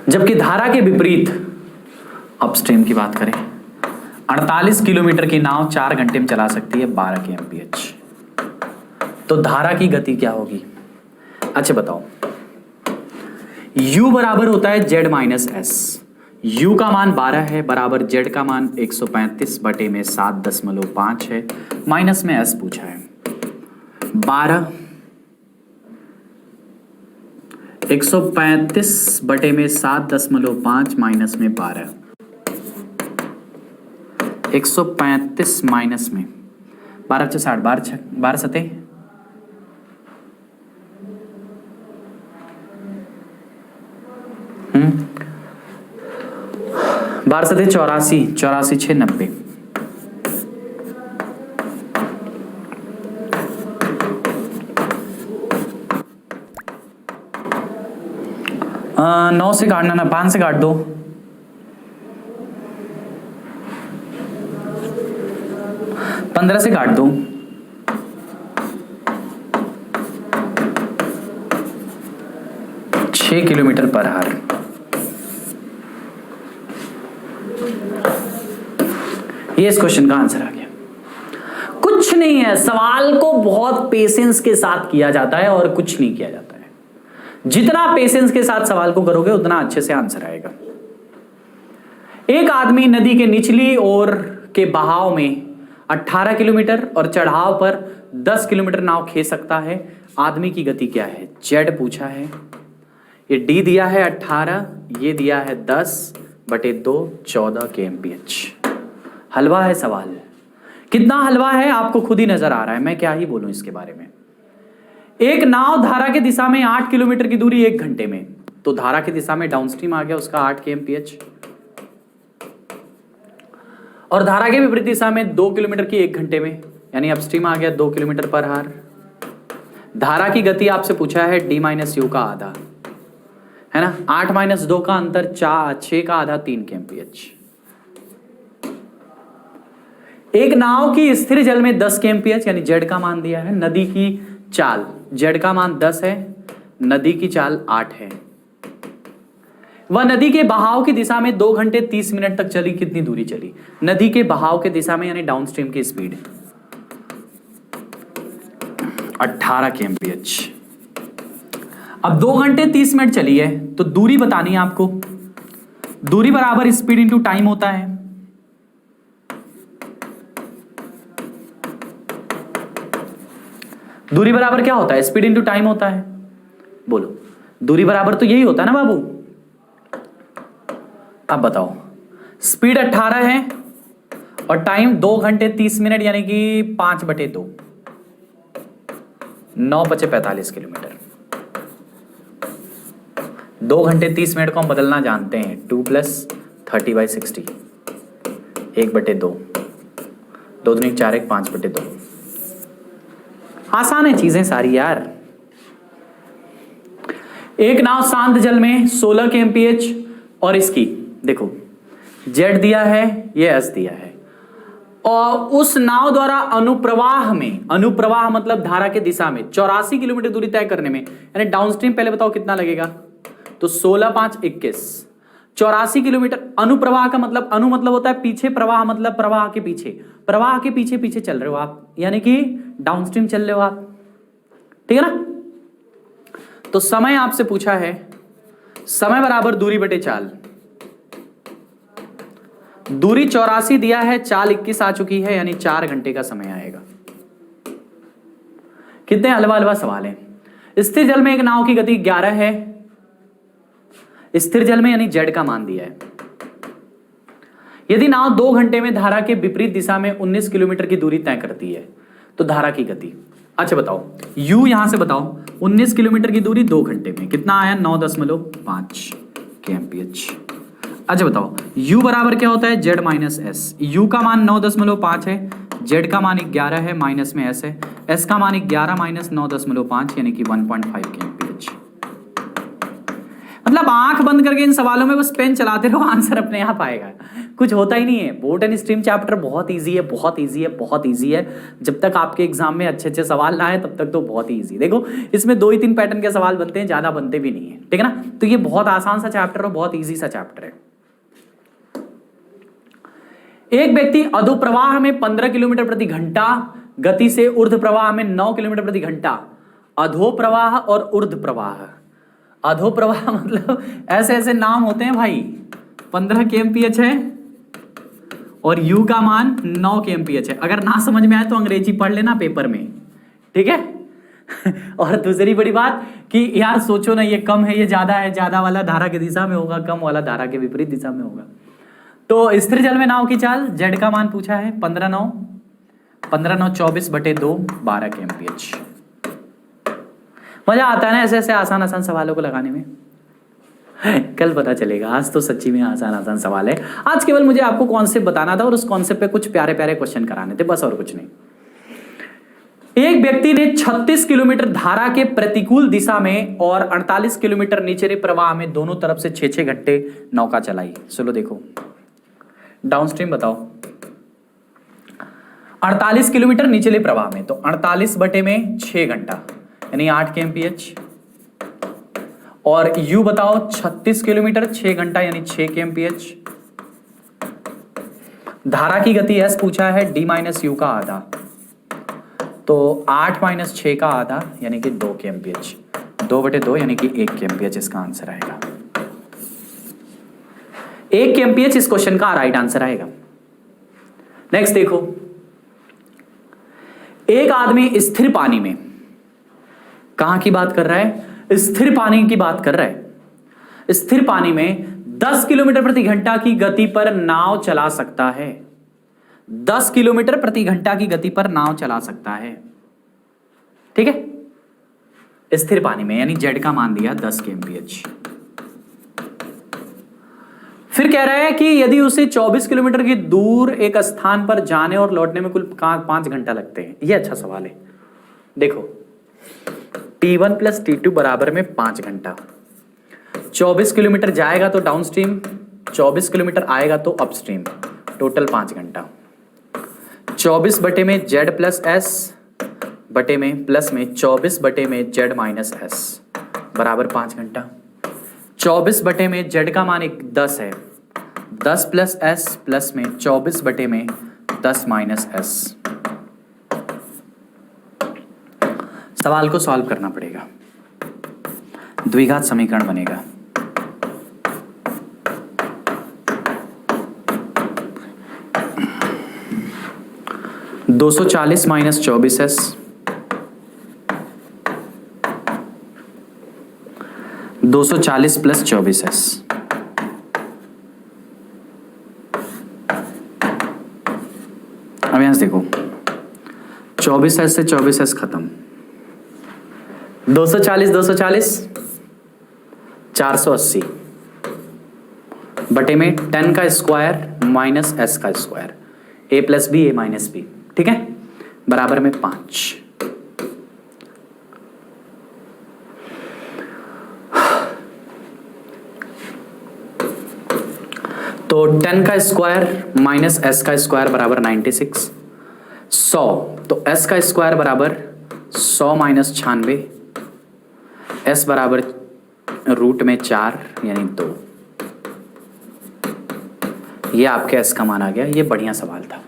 जबकि धारा के विपरीत अपस्ट्रीम की बात करें, 48 किलोमीटर की नाव 4 घंटे में चला सकती है 12 kmph। तो धारा की गति क्या होगी? अच्छा बताओ, u बराबर होता है z माइनस एस। u का मान 12 है, बराबर z का मान 135/7.5 है, माइनस में s पूछा है। 12 135/7.5 माइनस में 12, 135 माइनस में 12 × 60, 12 सते 12 सते 84, 84 6 90, 9 से काटना ना, 5 से काट दो, 15 से काट दो, 6 किलोमीटर पर आवर। ये इस क्वेश्चन का आंसर आ गया। कुछ नहीं है, सवाल को बहुत पेशेंस के साथ किया जाता है और कुछ नहीं किया जाता है। जितना पेशेंस के साथ सवाल को करोगे उतना अच्छे से आंसर आएगा। एक आदमी नदी के निचली ओर के बहाव में 18 किलोमीटर और चढ़ाव पर 10 किलोमीटर नाव खींच सकता है। आदमी की गति क्या है? जेड पूछा है। ये डी दिया है 18, ये दिया है 10/2 14 kmph। हलवा है सवाल। कितना हलवा है आपको खुद ही नजर आ रहा है, मैं क्या ही बोलूं इसके बारे में। एक नाव धारा की दिशा में 8 किलोमीटर की दूरी 1 घंटे में, तो धारा की दिशा में डाउनस्ट्रीम आ गया उसका 8 kmph, और धारा के विपरीत दिशा में 2 किलोमीटर की 1 घंटे में, यानी अपस्ट्रीम आ गया 2 किलोमीटर पर आवर। धारा की गति आपसे पूछा है d - u का आधा, है ना। 8 - 2 का अंतर 6 का आधा 3 kmph। एक नाव की स्थिर जल में 10 kmph, यानी जेड का मान दिया है। नदी की चाल, जेड का मान 10 है, नदी की चाल 8 है। वह नदी के बहाव की दिशा में 2 घंटे 30 मिनट तक चली। कितनी दूरी चली? नदी के बहाव के दिशा में, यानी डाउनस्ट्रीम की स्पीड 18 kmph। अब 2 घंटे 30 मिनट चली है, तो दूरी बतानी है आपको। दूरी बराबर स्पीड इंटू टाइम होता है। दूरी बराबर क्या होता है? स्पीड इंटू टाइम होता है। बोलो, दूरी बराबर तो यही होता है ना बाबू। अब बताओ, स्पीड 18 है और टाइम 2 घंटे 30 मिनट, यानी कि 5/2, 9 × 45 किलोमीटर। 2 घंटे 30 मिनट को हम बदलना जानते हैं, 2 + 30/60, 1/2, 2 दूनी 4, 1 5/2। आसान है चीजें सारी यार। एक नाव शांत जल में 16 kmph, और इसकी देखो जेड दिया है, ये एस दिया है, और उस नाव द्वारा अनुप्रवाह में, अनुप्रवाह मतलब धारा के दिशा में 84 किलोमीटर दूरी तय करने में, यानी डाउनस्ट्रीम पहले बताओ कितना लगेगा। तो 16 × 5 = 21। 84 किलोमीटर अनुप्रवाह का मतलब, अनु मतलब होता है पीछे, प्रवाह मतलब प्रवाह के पीछे, प्रवाह के पीछे पीछे चल रहे हो आप, यानी कि डाउनस्ट्रीम चल रहे हो आप, ठीक है ना। तो समय आपसे पूछा है, समय बराबर दूरी बटे चाल। दूरी 84 दिया है, चाल 21 आ चुकी है, यानी 4 घंटे का समय आएगा। कितने हलवा हलवा सवाल है। स्थिर जल में एक नाव की गति 11 है, स्थिर जल में, यानी जेड का मान दिया है। यदि नाव 2 घंटे में धारा के विपरीत दिशा में 19 किलोमीटर की दूरी तय करती है, तो धारा की गति। अच्छा बताओ, u यहां से बताओ, 19 किलोमीटर की दूरी 2 घंटे में कितना आया? 9.5 kmph। अच्छा बताओ, u बराबर क्या होता है? z - s। u का मान 9.5 है, z का मान 11 है, माइनस में s है, s का मान 11 - 9.5, यानी कि 1.5 kmph। मतलब आंख बंद करके इन सवालों में बस पेन चलाते रहो, आंसर अपने आप आएगा। कुछ होता ही नहीं है। बोट एंड स्ट्रीम चैप्टर बहुत इजी है, बहुत इजी है, बहुत इजी है। जब तक आपके एग्जाम में अच्छे अच्छे सवाल ना आए तब तक तो बहुत ही इजी। देखो इसमें 2 ही 3 पैटर्न के सवाल बनते हैं, ज्यादा बनते भी नहीं है, ठीक है ना। तो ये बहुत आसान सा चैप्टर और बहुत ईजी सा चैप्टर है। एक व्यक्ति अधोप्रवाह में 15 किलोमीटर प्रति घंटा गति से ऊर्ध्व प्रवाह में 9 किलोमीटर प्रति घंटा, अधोप्रवाह और ऊर्ध्व प्रवाह। अधोप्रवाह मतलब ऐसे ऐसे नाम होते हैं भाई। 15 kmph है और u का मान 9 kmph है। अगर ना समझ में आए तो अंग्रेजी पढ़ लेना पेपर में, ठीक है। और दूसरी बड़ी बात कि यार सोचो ना, ये कम है ये ज्यादा है, ज्यादा वाला धारा की दिशा में होगा, कम वाला धारा के विपरीत दिशा में होगा। तो स्थिर जल में नाव की चाल, जेड का मान पूछा है 15 9 24/2 12 kmph। मजा आता है ना ऐसे ऐसे आसान आसान सवालों को लगाने में। कल पता चलेगा, आज तो सच्ची में आसान आसान सवाल है। आज केवल मुझे आपको कॉन्सेप्ट बताना था और उस कॉन्सेप्ट पे कुछ प्यारे प्यारे क्वेश्चन कराने थे, बस और कुछ नहीं। एक व्यक्ति ने 36 किलोमीटर धारा के प्रतिकूल दिशा में और 48 किलोमीटर नीचे प्रवाह में दोनों तरफ से 6-6 घंटे नौका चलाई। चलो देखो डाउनस्ट्रीम बताओ। 48 किलोमीटर निचले प्रवाह में, तो 48 बटे में 6 घंटा यानी 8 kmph। और यू बताओ 36 किलोमीटर 6 घंटा यानी 6 kmph। धारा की गति एस पूछा है, डी माइनस यू का आधा, तो 8 - 6 का आधा यानी कि 2 kmph। 2/2 यानी कि 1 kmph इसका आंसर आएगा। 1 kmph इस क्वेश्चन का राइट आंसर आएगा। नेक्स्ट देखो, एक आदमी स्थिर पानी में, कहां की बात कर रहा है? स्थिर पानी की बात कर रहा है। स्थिर पानी में 10 किलोमीटर प्रति घंटा की गति पर नाव चला सकता है। 10 किलोमीटर प्रति घंटा की गति पर नाव चला सकता है, ठीक है, स्थिर पानी में, यानी जेड का मान दिया 10 kmph। फिर कह रहा है कि यदि उसे 24 किलोमीटर की दूर एक स्थान पर जाने और लौटने में कुल 5 घंटा लगते हैं। यह अच्छा सवाल है। देखो T1 + T2 बराबर में 5 घंटा। 24 किलोमीटर जाएगा तो डाउनस्ट्रीम, 24 किलोमीटर आएगा तो अपस्ट्रीम, टोटल 5 घंटा। 24 बटे में जेड प्लस एस बटे में प्लस में 24 बटे में जेड माइनस एस बराबर 5 घंटा। 24 बटे में जेड का मान 10 है, 10 + एस प्लस में 24 बटे में 10 - एस। सवाल को सॉल्व करना पड़ेगा, द्विघात समीकरण बनेगा। दो 240 - 24s 240 + 24s। अब यहां से देखो 24s से 24s खत्म, 240 480 बटे में 10 का स्क्वायर माइनस एस का square, a + b a - b, ठीक है, बराबर में 5। तो 10 का स्क्वायर माइनस एस का स्क्वायर बराबर 96। 100 तो एस का स्क्वायर बराबर 100 - 96, एस बराबर रूट में 4 यानी 2। ये आपके एस का मान आ गया। ये बढ़िया सवाल था।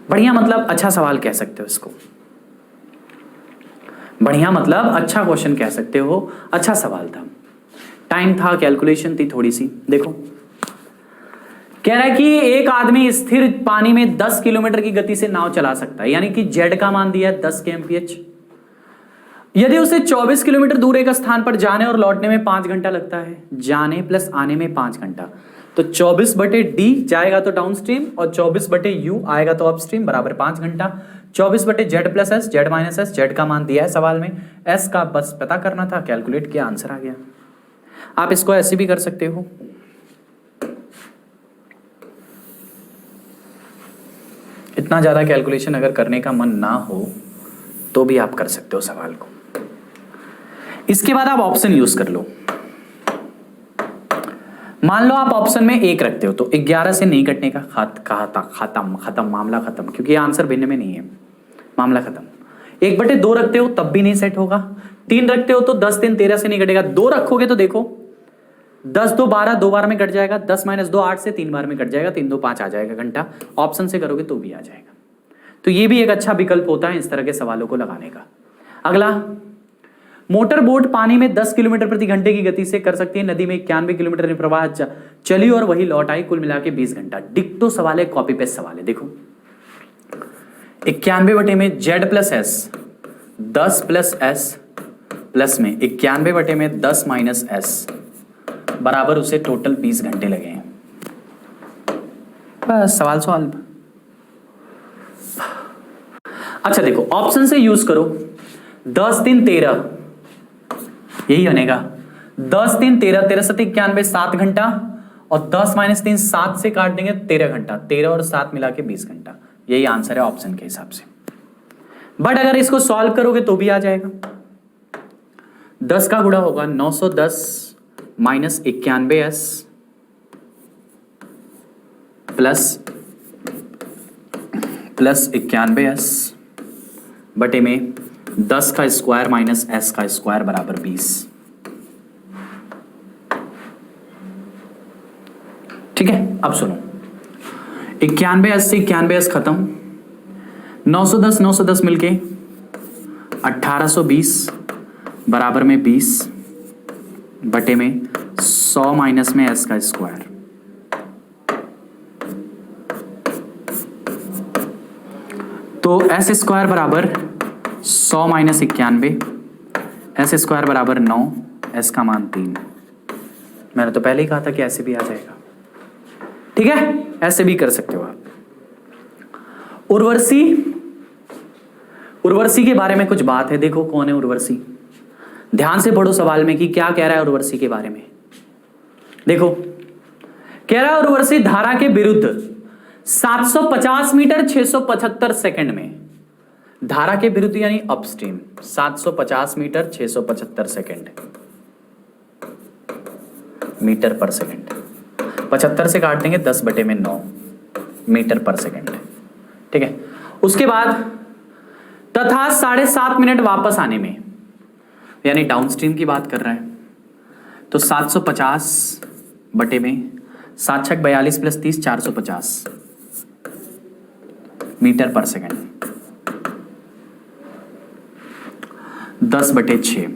बढ़िया मतलब अच्छा सवाल कह सकते हो इसको, बढ़िया मतलब अच्छा क्वेश्चन कह सकते हो, अच्छा सवाल था। टाइम था, कैलकुलेशन थी थोड़ी सी। देखो कह रहा है कि एक आदमी स्थिर पानी में 10 किलोमीटर की गति से नाव चला सकता है, यानी कि जेड का मान दिया है 10 kmph। यदि उसे 24 किलोमीटर दूर एक स्थान पर जाने और लौटने में 5 घंटा लगता है, जाने प्लस आने में 5 घंटा, तो 24 बटे डी जाएगा तो डाउनस्ट्रीम और 24 बटे यू आएगा तो अपस्ट्रीम बराबर 5 घंटा। 24 बटे Z plus S, Z minus s, Z का मान दिया है सवाल में, एस का बस पता करना था, कैलकुलेट किया, आंसर आ गया। आप इसको ऐसे भी कर सकते हो, इतना ज्यादा कैलकुलेशन अगर करने का मन ना हो तो भी आप कर सकते हो सवाल को। इसके बाद आप ऑप्शन यूज कर लो। मान लो आप ऑप्शन में 1 रखते हो तो 11 से नहीं कटने का, खत्म, मामला खत्म, क्योंकि ये आंसर भिन्न में नहीं है, मामला खत्म। 1/2 रखते हो तब भी नहीं सेट होगा। 3 रखते हो तो 10 3 13 से नहीं कटेगा। 2 रखोगे तो देखो 10 2 12, 2 बार में कट जाएगा। 10 - 2 8 से 3 बार में कट जाएगा। 3 2 5 आ जाएगा घंटा। ऑप्शन से करोगे तो भी आ जाएगा। तो ये भी एक अच्छा विकल्प होता है इस तरह के सवालों को लगाने का। अगला, मोटर बोट पानी में 10 किलोमीटर प्रति घंटे की गति से कर सकती है, नदी में 91 किलोमीटर प्रवाह चली और वही लौट आई, कुल मिला के 20 घंटा। डिक्टो सवाल है, कॉपी पेस्ट सवाल है। देखो 91 बटे में Z plus S 10 plus S plus में 91/10 माइनस एस बराबर उसे टोटल 20 घंटे लगे हैं। बस सवाल सॉल्व। अच्छा देखो ऑप्शन से यूज करो, 10 3 13 यही बनेगा, 10 3 13, 13 7 91, 7 घंटा, और 10 माइनस 3 7 से काट देंगे 13 घंटा, 13 और 7 मिला के 20 घंटा। यही आंसर है ऑप्शन के हिसाब से। बट अगर इसको सॉल्व करोगे तो भी आ जाएगा। 10 का गुणा होगा 910 माइनस 91s प्लस 91s बटे में 10 का स्क्वायर माइनस s का स्क्वायर बराबर 20। ठीक है, अब सुनो, 91s से 91s खत्म, 910 मिलके 1820 बराबर में 20 बटे में 100 माइनस में s का स्क्वायर। तो एस स्क्वायर बराबर 100 माइनस 91, एस स्क्वायर बराबर 9, एस का मान 3। मैंने तो पहले ही कहा था कि ऐसे भी आ जाएगा। ठीक है, ऐसे भी कर सकते हो आप। उर्वशी के बारे में कुछ बात है, देखो कौन है उर्वशी। ध्यान से पढ़ो सवाल में कि क्या कह रहा है उर्वशी के बारे में। देखो कह रहा है उर्वशी धारा के विरुद्ध 750 मीटर 675 सेकंड में, धारा के विरुद्ध यानी अपस्ट्रीम 750 मीटर 675 सेकंड मीटर पर सेकंड, 75 से काट देंगे 10 बटे में 9 मीटर पर सेकंड। ठीक है, उसके बाद तथा 7.5 मिनट वापस आने में, यानी डाउनस्ट्रीम की बात कर रहा है। तो 750 बटे में 7 छक 42 प्लस 30 450 मीटर पर सेकंड, 10 बटे 6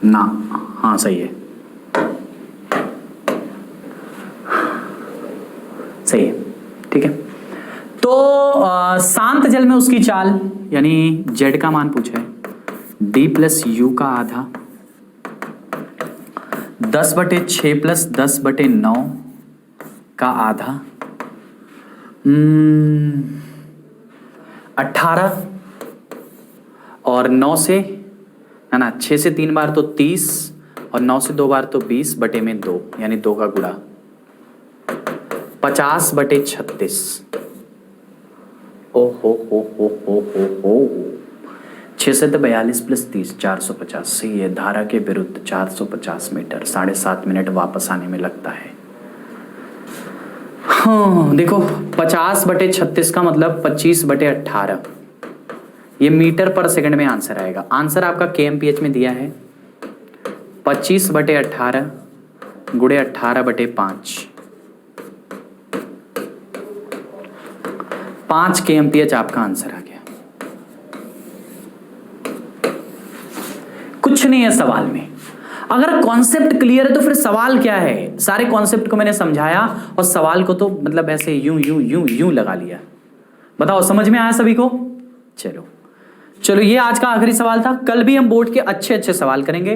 ना, हाँ सही है, सही है। ठीक है, तो शांत जल में उसकी चाल यानी जेड का मान पूछा है, डी प्लस यू का आधा, 10 बटे 6 प्लस 10 बटे 9 का आधा, 18 और 9 से है ना, 6 से 3 बार तो 30 और 9 से 2 बार तो 20 बटे में 2 यानी 2 का गुणा, 50 बटे 36। ओ हो 6 से तो 42 प्लस 30 450। सही है, धारा के विरुद्ध 450 मीटर 7.5 मिनट वापस आने में लगता है। हाँ देखो 50 बटे 36 का मतलब 25 बटे 18, ये मीटर पर सेकंड में आंसर आएगा। आंसर आपका kmph में दिया है 25 बटे 18 गुणे 18 बटे 5 kmph आपका आंसर आ गया। कुछ नहीं है सवाल में। अगर कॉन्सेप्ट क्लियर है तो फिर सवाल क्या है। सारे कॉन्सेप्ट को मैंने समझाया और सवाल को तो मतलब ऐसे यूं यूं यूं यूं लगा लिया। बताओ समझ में आया सभी को? चलो ये आज का आखिरी सवाल था। कल भी हम बोर्ड के अच्छे सवाल करेंगे।